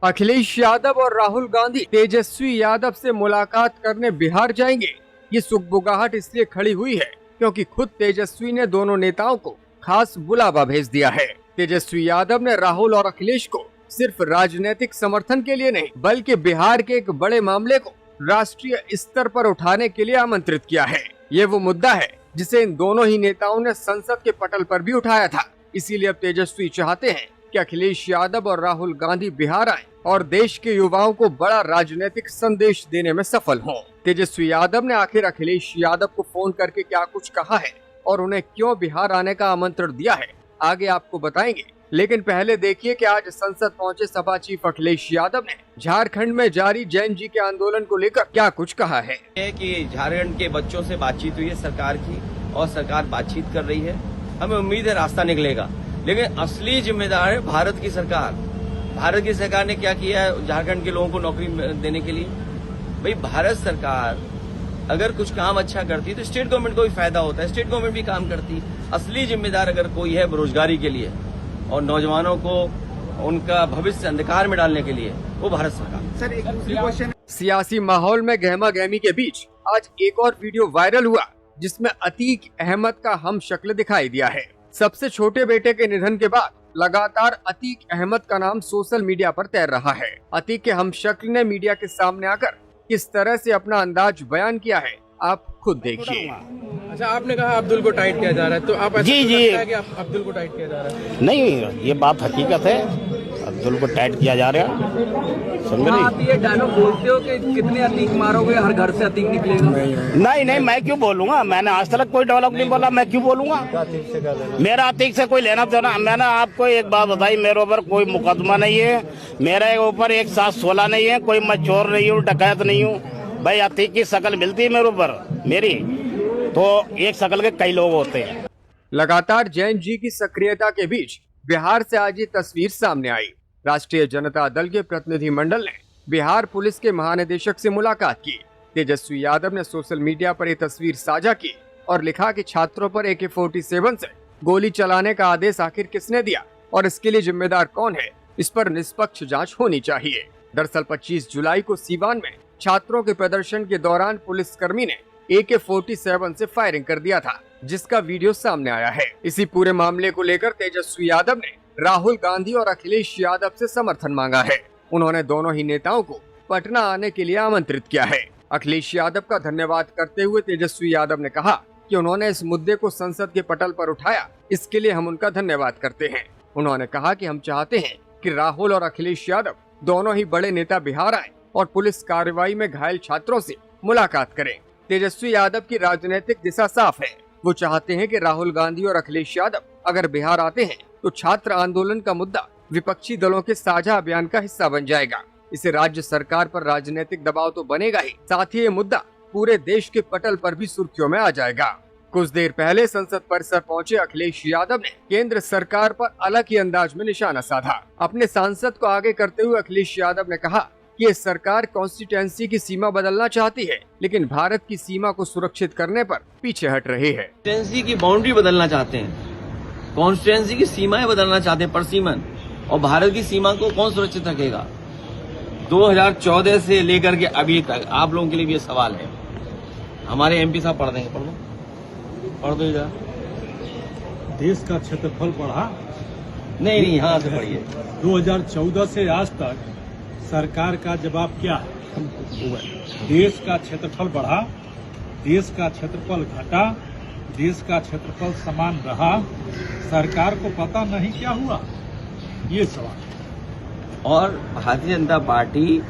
अखिलेश यादव और राहुल गांधी तेजस्वी यादव से मुलाकात करने बिहार जाएंगे। ये सुगबुगाहट इसलिए खड़ी हुई है क्योंकि खुद तेजस्वी ने दोनों नेताओं को खास बुलावा भेज दिया है। तेजस्वी यादव ने राहुल और अखिलेश को सिर्फ राजनीतिक समर्थन के लिए नहीं बल्कि बिहार के एक बड़े मामले को राष्ट्रीय स्तर पर उठाने के लिए आमंत्रित किया है। ये वो मुद्दा है जिसे इन दोनों ही नेताओं ने संसद के पटल पर भी उठाया था। इसीलिए अब तेजस्वी चाहते हैं कि अखिलेश यादव और राहुल गांधी बिहार आए और देश के युवाओं को बड़ा राजनीतिक संदेश देने में सफल हों। तेजस्वी यादव ने आखिर अखिलेश यादव को फोन करके क्या कुछ कहा है और उन्हें क्यों बिहार आने का आमंत्रण दिया है, आगे आपको बताएंगे। लेकिन पहले देखिए कि आज संसद पहुंचे सपा चीफ अखिलेश यादव ने झारखंड में जारी जैन जी के आंदोलन को लेकर क्या कुछ कहा है। कि झारखंड के बच्चों से बातचीत हुई है सरकार की और सरकार बातचीत कर रही है। हमें उम्मीद है रास्ता निकलेगा, लेकिन असली जिम्मेदार है भारत की सरकार। भारत की सरकार ने क्या किया है झारखंड के लोगों को नौकरी देने के लिए? भाई भारत सरकार अगर कुछ काम अच्छा करती तो स्टेट गवर्नमेंट को भी फायदा होता है, स्टेट गवर्नमेंट भी काम करती। असली जिम्मेदार अगर कोई है बेरोजगारी के लिए और नौजवानों को उनका भविष्य अंधकार में डालने के लिए, वो भारत सरकार। सर एक दूसरी क्वेश्चन। सियासी माहौल में गहमा गहमी के बीच आज एक और वीडियो वायरल हुआ जिसमें अतीक अहमद का हम शक्ल दिखाई दिया है। सबसे छोटे बेटे के निधन के बाद लगातार अतीक अहमद का नाम सोशल मीडिया पर तैर रहा है। अतीक के हम शक्ल ने मीडिया के सामने आकर किस तरह से अपना अंदाज बयान किया है, आप खुद देखिए। अच्छा, आपने कहा अब्दुल को टाइट किया जा रहा है, तो आप ऐसा लगता है कि अब्दुल को टाइट किया जा रहा है? नहीं, ये बात हकीकत है, अब्दुल को टाइट किया जा रहा है। आप ये डायलॉग बोलते हो कि कितने अतीक मारोगे, हर घर से अतीक निकलेगा? नहीं, मैं क्यों बोलूंगा? मैंने आज तक कोई डायलॉग नहीं बोला, मैं क्यों बोलूंगा? मेरा अतीक से कोई लेना देना। मैंने आपको एक बात बताई, मेरे ऊपर कोई मुकदमा नहीं है, मेरे ऊपर 116 नहीं है, कोई मैं चोर नहीं हूँ, डकैत नहीं हूँ। भाई अतीक की शकल मिलती है मेरे ऊपर, मेरी तो एक शकल के कई लोग होते हैं। लगातार जैन जी की सक्रियता के बीच बिहार से आज ये तस्वीर सामने आई। राष्ट्रीय जनता दल के प्रतिनिधि मंडल ने बिहार पुलिस के महानिदेशक से मुलाकात की। तेजस्वी यादव ने सोशल मीडिया पर ये तस्वीर साझा की और लिखा कि छात्रों पर AK-47 से गोली चलाने का आदेश आखिर किसने दिया और इसके लिए जिम्मेदार कौन है, इस पर निष्पक्ष जांच होनी चाहिए। दरअसल 25 जुलाई को सीवान में छात्रों के प्रदर्शन के दौरान पुलिसकर्मी ने AK-47 से फायरिंग कर दिया था, जिसका वीडियो सामने आया है। इसी पूरे मामले को लेकर तेजस्वी यादव ने राहुल गांधी और अखिलेश यादव से समर्थन मांगा है। उन्होंने दोनों ही नेताओं को पटना आने के लिए आमंत्रित किया है। अखिलेश यादव का धन्यवाद करते हुए तेजस्वी यादव ने कहा कि उन्होंने इस मुद्दे को संसद के पटल पर उठाया, इसके लिए हम उनका धन्यवाद करते हैं। उन्होंने कहा कि हम चाहते हैं कि राहुल और अखिलेश यादव दोनों ही बड़े नेता बिहार आए और पुलिस कार्रवाई में घायल छात्रों से मुलाकात करें। तेजस्वी यादव की राजनीतिक दिशा साफ है। वो चाहते हैं कि राहुल गांधी और अखिलेश यादव अगर बिहार आते हैं तो छात्र आंदोलन का मुद्दा विपक्षी दलों के साझा अभियान का हिस्सा बन जाएगा। इससे राज्य सरकार पर राजनीतिक दबाव तो बनेगा ही, साथ ही ये मुद्दा पूरे देश के पटल पर भी सुर्खियों में आ जाएगा। कुछ देर पहले संसद परिसर पहुंचे अखिलेश यादव ने केंद्र सरकार पर अलग ही अंदाज में निशाना साधा। अपने सांसद को आगे करते हुए अखिलेश यादव ने कहा कि ये सरकार कॉन्स्टिट्यूएंसी की सीमा बदलना चाहती है, लेकिन भारत की सीमा को सुरक्षित करने पर पीछे हट रही है। कॉन्स्टिट्यूएंसी की बाउंड्री बदलना चाहते हैं, कॉन्स्टिट्यूएंसी की सीमाएं बदलना चाहते हैं, परसीमन, और भारत की सीमा को कौन सुरक्षित रखेगा? 2014 से लेकर के अभी तक आप लोगों के लिए भी ये सवाल है। हमारे MP साहब पढ़ देंगे, पढ़ दो इधर। देश का क्षेत्रफल बढ़ा? नहीं, यहाँ से पढ़िए। 2014 से आज तक सरकार का जवाब क्या है? देश का क्षेत्रफल बढ़ा, देश का क्षेत्रफल घटा, देश का क्षेत्रफल समान रहा, सरकार को पता नहीं क्या हुआ? ये सवाल। और भारतीय जनता पार्टी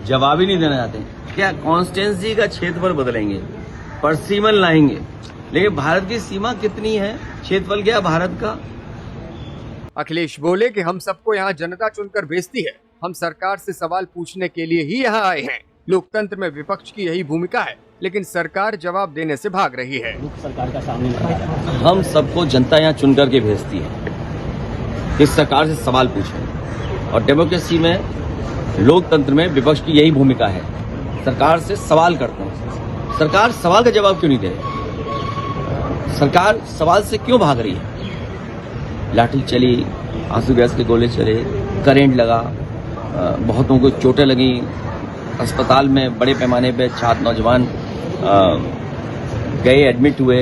जवाब ही नहीं देना चाहते। क्या कॉन्स्टिट्यूएंसी का क्षेत्रफल बदलेंगे, परसीमन लाएंगे, लेकिन भारत की सीमा कितनी है, क्षेत्रफल क्या भारत का? अखिलेश बोले कि हम सबको यहाँ जनता चुनकर भेजती है, हम सरकार से सवाल पूछने के लिए ही यहाँ आए हैं। लोकतंत्र में विपक्ष की यही भूमिका है, लेकिन सरकार जवाब देने से भाग रही है। सरकार का सामने हम सबको जनता यहाँ चुन करके भेजती है, इस सरकार से सवाल पूछें। और डेमोक्रेसी में, लोकतंत्र में विपक्ष की यही भूमिका है, सरकार से सवाल करते हैं। सरकार सवाल का जवाब क्यों नहीं दे रही? सरकार सवाल से क्यों भाग रही है? लाठी चली, आंसू गैस के गोले चले, करंट लगा, बहुतों को चोटें लगी, अस्पताल में बड़े पैमाने पे छात्र नौजवान गए, एडमिट हुए।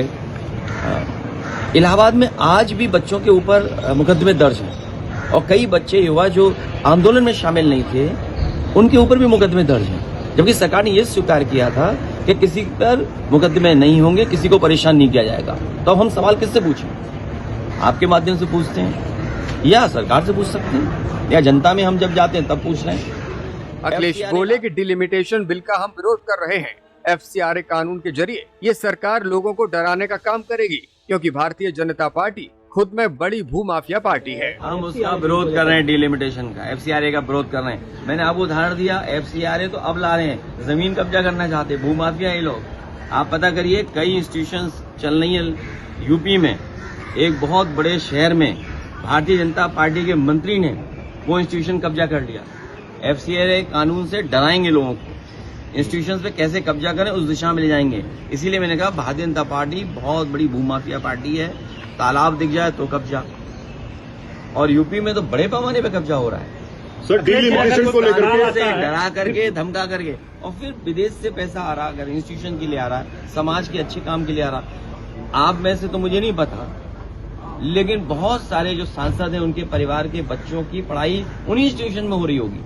इलाहाबाद में आज भी बच्चों के ऊपर मुकदमे दर्ज हैं और कई बच्चे युवा जो आंदोलन में शामिल नहीं थे उनके ऊपर भी मुकदमे दर्ज हैं, जबकि सरकार ने यह स्वीकार किया था कि किसी पर मुकदमे नहीं होंगे, किसी को परेशान नहीं किया जाएगा। तो अब हम सवाल किससे पूछें? आपके माध्यम से पूछते हैं या सरकार से पूछ सकते हैं या जनता में हम जब जाते हैं तब पूछ रहे हैं। अखिलेश बोले कि डिलिमिटेशन बिल का हम विरोध कर रहे हैं। FCRA कानून के जरिए ये सरकार लोगों को डराने का काम करेगी, क्योंकि भारतीय जनता पार्टी खुद में बड़ी भूमाफिया पार्टी है। हम उसका विरोध कर रहे हैं, डिलिमिटेशन का, FCRA का विरोध कर रहे हैं। मैंने आपको उदाहरण दिया, FCRA तो अब ला रहे हैं, जमीन कब्जा करना चाहते हैं, भूमाफिया ये लोग। आप पता करिए, कई इंस्टीट्यूशंस चल रही है यूपी में। एक बहुत बड़े शहर में भारतीय जनता पार्टी के मंत्री ने वो इंस्टीट्यूशन कब्जा कर लिया। FCRA कानून से डराएंगे लोगों को, इंस्टीट्यूशंस पे कैसे कब्जा करें उस दिशा में ले जाएंगे। इसीलिए मैंने कहा भारतीय जनता पार्टी बहुत बड़ी भूमाफिया पार्टी है। तालाब दिख जाए तो कब्जा, और यूपी में तो बड़े पैमाने पे कब्जा हो रहा है सर। डिलिमिटेशन को लेकर के डरा करके, धमका करके, और फिर विदेश से पैसा आ रहा, अगर इंस्टीट्यूशन के लिए आ रहा है, समाज के अच्छे काम के लिए आ रहा। आप में से तो मुझे नहीं पता, लेकिन बहुत सारे जो सांसद हैं उनके परिवार के बच्चों की पढ़ाई उन्हीं इंस्टीट्यूशन में हो रही होगी।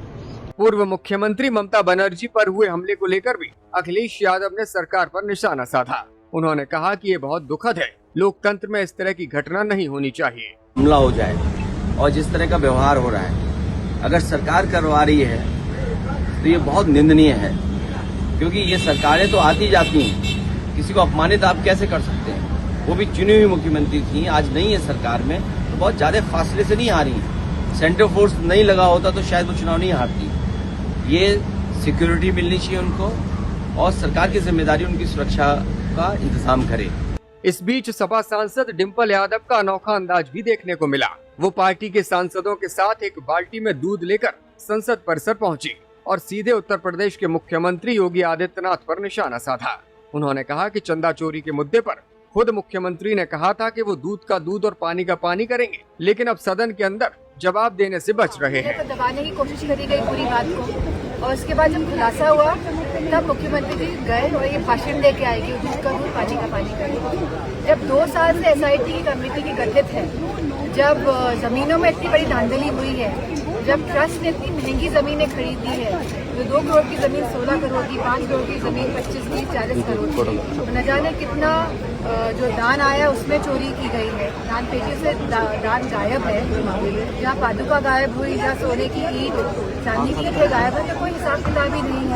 पूर्व मुख्यमंत्री ममता बनर्जी पर हुए हमले को लेकर भी अखिलेश यादव ने सरकार पर निशाना साधा। उन्होंने कहा कि ये बहुत दुखद है, लोकतंत्र में इस तरह की घटना नहीं होनी चाहिए। हमला हो जाए और जिस तरह का व्यवहार हो रहा है, अगर सरकार करवा रही है तो ये बहुत निंदनीय है, क्योंकि ये सरकारें तो आती जाती हैं, किसी को अपमानित आप कैसे कर सकते हैं? वो भी चुनी हुई मुख्यमंत्री थी, आज नहीं है सरकार में, तो बहुत ज्यादा फासले से नहीं आ रही। सेंटर फोर्स नहीं लगा होता तो शायद वो चुनाव नहीं हारती। ये सिक्योरिटी मिलनी चाहिए उनको, और सरकार की जिम्मेदारी उनकी सुरक्षा का इंतजाम करे। इस बीच सपा सांसद डिंपल यादव का अनोखा अंदाज भी देखने को मिला। वो पार्टी के सांसदों के साथ एक बाल्टी में दूध लेकर संसद परिसर पहुंची और सीधे उत्तर प्रदेश के मुख्यमंत्री योगी आदित्यनाथ पर निशाना साधा। उन्होंने कहा कि चंदा चोरी के मुद्दे पर खुद मुख्यमंत्री ने कहा था कि वो दूध का दूध और पानी का पानी करेंगे, लेकिन अब सदन के अंदर जवाब देने से बच रहे हैं। तो दबाने की कोशिश करी गई पूरी बात को, और उसके बाद जब खुलासा हुआ तब मुख्यमंत्री जी गए और ये भाषण दे के आए कि दूध का दूध पानी का पानी करेंगे। जब 2 साल से SIT की कमेटी की गठित है, जब जमीनों में इतनी बड़ी धांधली हुई है, जब ट्रस्ट ने इतनी महंगी जमीनें खरीदी है, जो 2 करोड़ की जमीन 16 करोड़ की, 5 करोड़ की जमीन 25 की 40 करोड़ की, तो न जाने कितना जो दान आया उसमें चोरी की गई है। दान पेटी से दान गायब है, जहाँ पादुका गायब हुई, जहाँ सोने की ईंट चांदी की ईंटें गायब है, तो कोई हिसाब किताब ही नहीं है।